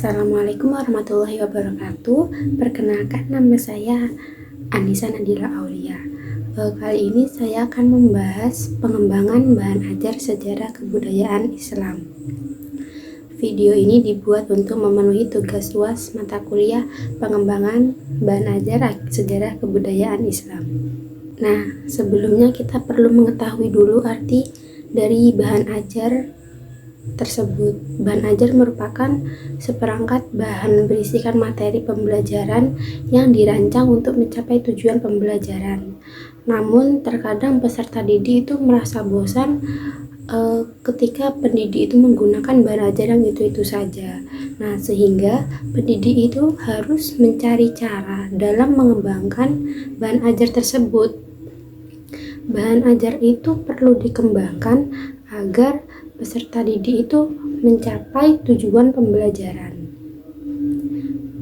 Assalamualaikum warahmatullahi wabarakatuh. Perkenalkan, nama saya Anissa Nadila Aulia. Kali ini saya akan membahas pengembangan bahan ajar sejarah kebudayaan Islam. Video ini dibuat untuk memenuhi tugas UAS mata kuliah pengembangan bahan ajar sejarah kebudayaan Islam. Nah, sebelumnya kita perlu mengetahui dulu arti dari bahan ajar tersebut. Bahan ajar merupakan seperangkat bahan berisikan materi pembelajaran yang dirancang untuk mencapai tujuan pembelajaran. Namun terkadang peserta didik itu merasa bosan ketika pendidik itu menggunakan bahan ajar yang itu saja. Nah, sehingga pendidik itu harus mencari cara dalam mengembangkan bahan ajar tersebut. Bahan ajar itu perlu dikembangkan agar peserta didik itu mencapai tujuan pembelajaran.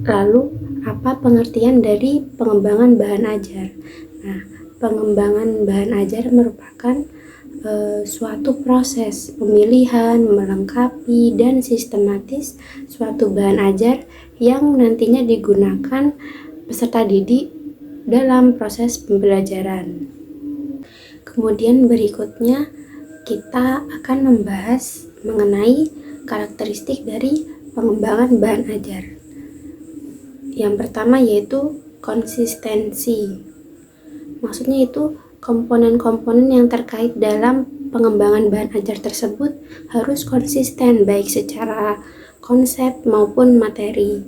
Lalu, apa pengertian dari pengembangan bahan ajar? Nah, pengembangan bahan ajar merupakan suatu proses pemilihan, melengkapi, dan sistematis suatu bahan ajar yang nantinya digunakan peserta didik dalam proses pembelajaran. Kemudian berikutnya kita akan membahas mengenai karakteristik dari pengembangan bahan ajar. Yang pertama yaitu konsistensi. Maksudnya itu komponen-komponen yang terkait dalam pengembangan bahan ajar tersebut harus konsisten baik secara konsep maupun materi.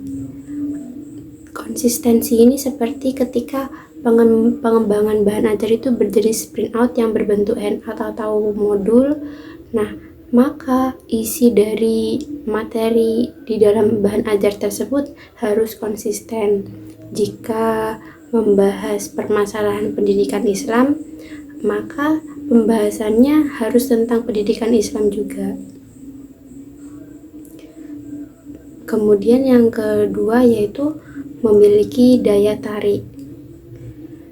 Konsistensi ini seperti ketika pengembangan bahan ajar itu berjenis printout yang berbentuk handout atau modul. Nah, maka isi dari materi di dalam bahan ajar tersebut harus konsisten. Jika membahas permasalahan pendidikan Islam, maka pembahasannya harus tentang pendidikan Islam juga. Kemudian yang kedua yaitu memiliki daya tarik.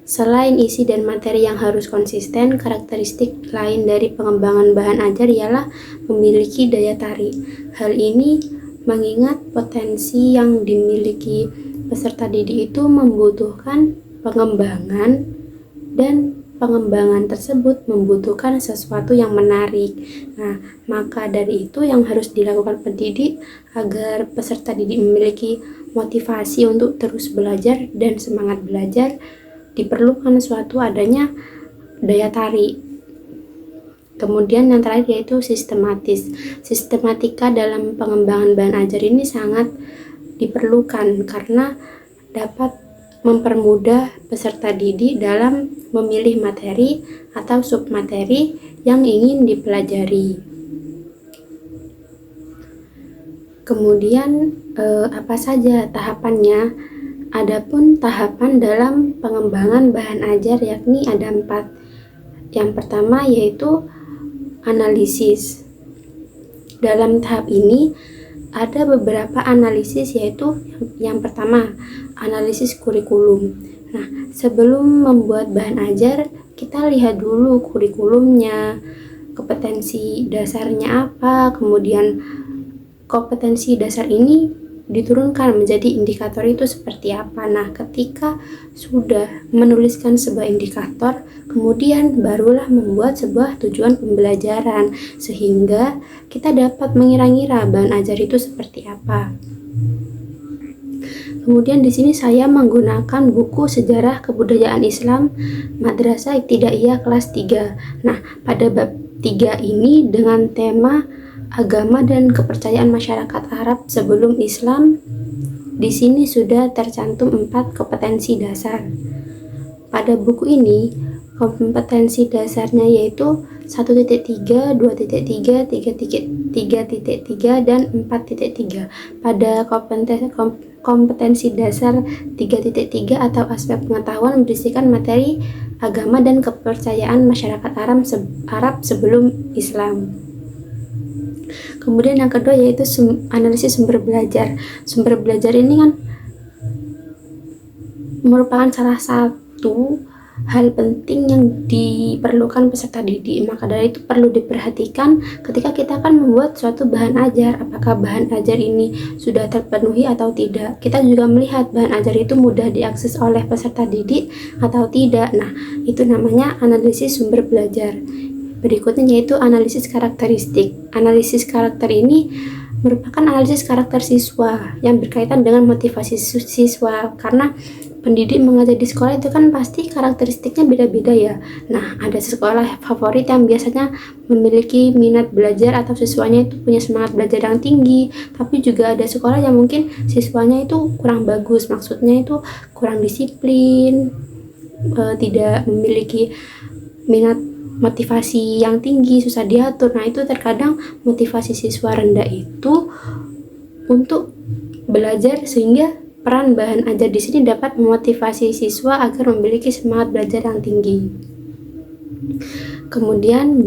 Selain isi dan materi yang harus konsisten, karakteristik lain dari pengembangan bahan ajar ialah memiliki daya tarik. Hal ini mengingat potensi yang dimiliki peserta didik itu membutuhkan pengembangan, dan pengembangan tersebut membutuhkan sesuatu yang menarik. Nah, maka dari itu yang harus dilakukan pendidik agar peserta didik memiliki motivasi untuk terus belajar dan semangat belajar, diperlukan suatu adanya daya tarik. Kemudian yang terakhir yaitu sistematis. Sistematika dalam pengembangan bahan ajar ini sangat diperlukan karena dapat mempermudah peserta didik dalam memilih materi atau submateri yang ingin dipelajari. Kemudian apa saja tahapannya? Adapun tahapan dalam pengembangan bahan ajar yakni ada 4. Yang pertama yaitu analisis. Dalam tahap ini ada beberapa analisis, yaitu yang pertama analisis kurikulum. Nah, sebelum membuat bahan ajar, kita lihat dulu kurikulumnya, kompetensi dasarnya apa, kemudian kompetensi dasar ini diturunkan menjadi indikator itu seperti apa. Nah, ketika sudah menuliskan sebuah indikator, kemudian barulah membuat sebuah tujuan pembelajaran sehingga kita dapat mengira-ngira bahan ajar itu seperti apa. Kemudian di sini saya menggunakan buku Sejarah Kebudayaan Islam Madrasah Ibtidaiyah kelas 3. Nah, pada bab 3 ini dengan tema agama dan kepercayaan masyarakat Arab sebelum Islam, di sini sudah tercantum 4 kompetensi dasar. Pada buku ini, kompetensi dasarnya yaitu 1.3, 2.3, 3.3, dan 4.3. Pada kompetensi dasar 3.3 atau aspek pengetahuan berisikan materi agama dan kepercayaan masyarakat Arab sebelum Islam. Kemudian yang kedua yaitu analisis sumber belajar. Sumber belajar ini kan merupakan salah satu hal penting yang diperlukan peserta didik. Maka dari itu perlu diperhatikan ketika kita akan membuat suatu bahan ajar, apakah bahan ajar ini sudah terpenuhi atau tidak. Kita juga melihat bahan ajar itu mudah diakses oleh peserta didik atau tidak. Nah, itu namanya analisis sumber belajar. Berikutnya yaitu analisis karakteristik. Analisis karakter ini merupakan analisis karakter siswa yang berkaitan dengan motivasi siswa, karena pendidik mengajar di sekolah itu kan pasti karakteristiknya beda-beda ya. Nah, ada sekolah favorit yang biasanya memiliki minat belajar atau siswanya itu punya semangat belajar yang tinggi, tapi juga ada sekolah yang mungkin siswanya itu kurang bagus, maksudnya itu kurang disiplin, tidak memiliki minat motivasi yang tinggi, susah diatur. Nah, itu terkadang motivasi siswa rendah itu untuk belajar, sehingga peran bahan ajar di sini dapat memotivasi siswa agar memiliki semangat belajar yang tinggi. Kemudian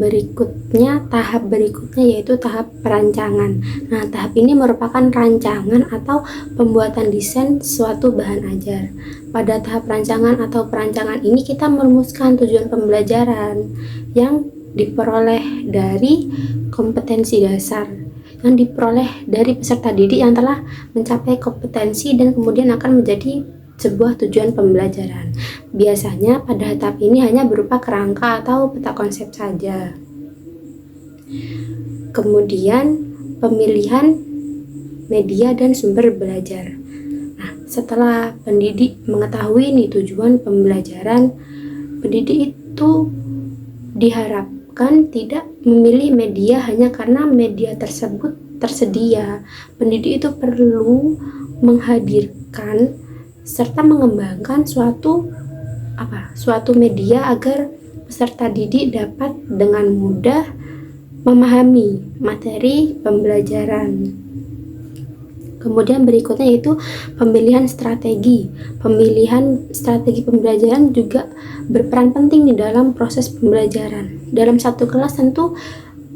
tahap berikutnya yaitu tahap perancangan. Nah, tahap ini merupakan rancangan atau pembuatan desain suatu bahan ajar. Pada tahap rancangan atau perancangan ini kita merumuskan tujuan pembelajaran yang diperoleh dari kompetensi dasar yang diperoleh dari peserta didik yang telah mencapai kompetensi dan kemudian akan menjadi sebuah tujuan pembelajaran. Biasanya pada tahap ini hanya berupa kerangka atau peta konsep saja. Kemudian pemilihan media dan sumber belajar. Nah, setelah pendidik mengetahui nih tujuan pembelajaran, pendidik itu diharapkan tidak memilih media hanya karena media tersebut tersedia. Pendidik itu perlu menghadirkan serta mengembangkan suatu media agar peserta didik dapat dengan mudah memahami materi pembelajaran. Kemudian berikutnya yaitu pemilihan strategi. Pemilihan strategi pembelajaran juga berperan penting di dalam proses pembelajaran. Dalam satu kelas tentu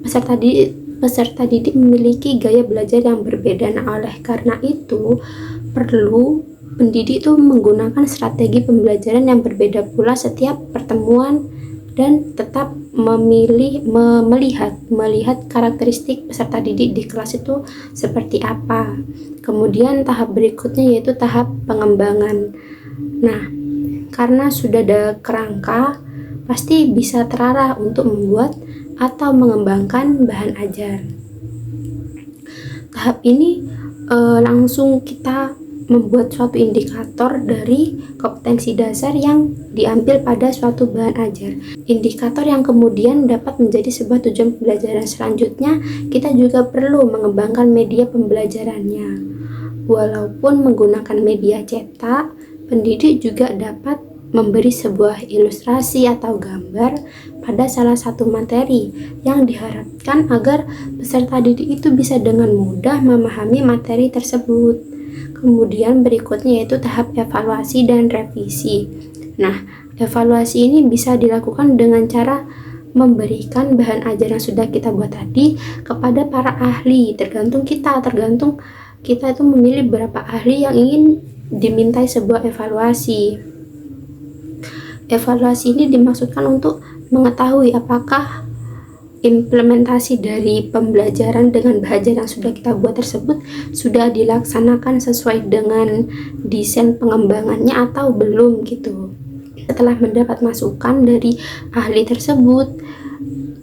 peserta didik memiliki gaya belajar yang berbeda. Nah, oleh karena itu perlu pendidik itu menggunakan strategi pembelajaran yang berbeda pula setiap pertemuan dan tetap melihat karakteristik peserta didik di kelas itu seperti apa. Kemudian tahap berikutnya yaitu tahap pengembangan. Nah, karena sudah ada kerangka, pasti bisa terarah untuk membuat atau mengembangkan bahan ajar. Tahap ini langsung kita membuat suatu indikator dari kompetensi dasar yang diambil pada suatu bahan ajar. Indikator yang kemudian dapat menjadi sebuah tujuan pembelajaran selanjutnya. Kita juga perlu mengembangkan media pembelajarannya. Walaupun menggunakan media cetak, pendidik juga dapat memberi sebuah ilustrasi atau gambar pada salah satu materi yang diharapkan agar peserta didik itu bisa dengan mudah memahami materi tersebut. Kemudian berikutnya yaitu tahap evaluasi dan revisi. Nah, evaluasi ini bisa dilakukan dengan cara memberikan bahan ajar yang sudah kita buat tadi kepada para ahli. Tergantung kita itu memilih berapa ahli yang ingin dimintai sebuah evaluasi. Evaluasi ini dimaksudkan untuk mengetahui apakah implementasi dari pembelajaran dengan bahan yang sudah kita buat tersebut sudah dilaksanakan sesuai dengan desain pengembangannya atau belum gitu. Setelah mendapat masukan dari ahli tersebut,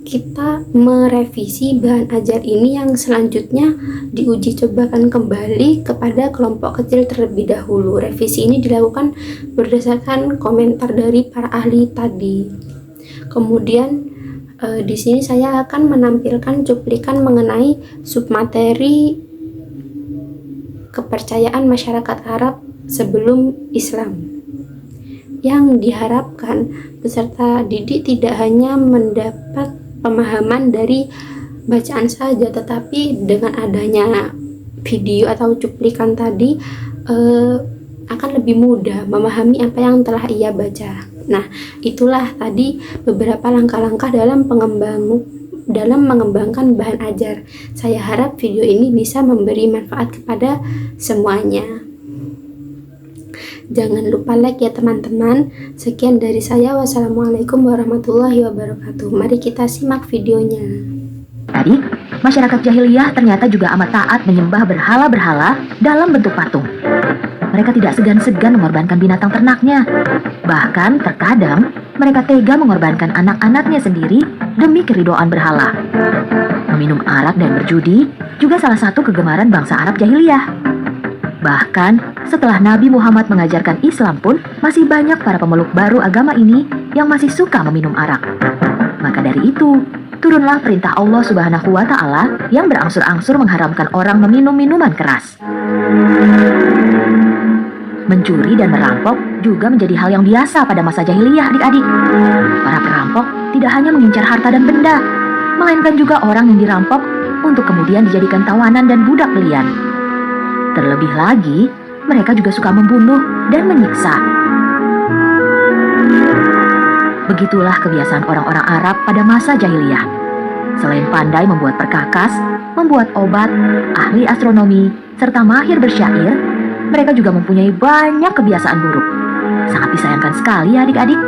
kita merevisi bahan ajar ini yang selanjutnya diuji cobakan kembali kepada kelompok kecil terlebih dahulu. Revisi ini dilakukan berdasarkan komentar dari para ahli tadi. Kemudian di sini saya akan menampilkan cuplikan mengenai submateri kepercayaan masyarakat Arab sebelum Islam, yang diharapkan peserta didik tidak hanya mendapat pemahaman dari bacaan saja, tetapi dengan adanya video atau cuplikan tadi akan lebih mudah memahami apa yang telah ia baca. Nah, itulah tadi beberapa langkah-langkah dalam mengembangkan bahan ajar. Saya harap video ini bisa memberi manfaat kepada semuanya. Jangan lupa like ya teman-teman. Sekian dari saya. Wassalamualaikum warahmatullahi wabarakatuh. Mari kita simak videonya. Tadi, masyarakat jahiliyah ternyata juga amat taat menyembah berhala-berhala dalam bentuk patung. Mereka tidak segan-segan mengorbankan binatang ternaknya. Bahkan terkadang mereka tega mengorbankan anak-anaknya sendiri demi keridhaan berhala. Meminum arak dan berjudi juga salah satu kegemaran bangsa Arab jahiliyah. Bahkan setelah Nabi Muhammad mengajarkan Islam pun masih banyak para pemeluk baru agama ini yang masih suka meminum arak. Maka dari itu, turunlah perintah Allah Subhanahu wa Ta'ala yang berangsur-angsur mengharamkan orang meminum minuman keras. Mencuri dan merampok juga menjadi hal yang biasa pada masa jahiliyah, adik-adik. Para perampok tidak hanya mengincar harta dan benda, melainkan juga orang yang dirampok untuk kemudian dijadikan tawanan dan budak belian. Terlebih lagi, mereka juga suka membunuh dan menyiksa. Begitulah kebiasaan orang-orang Arab pada masa jahiliyah. Selain pandai membuat perkakas, membuat obat, ahli astronomi, serta mahir bersyair, mereka juga mempunyai banyak kebiasaan buruk. Sangat disayangkan sekali ya adik-adik.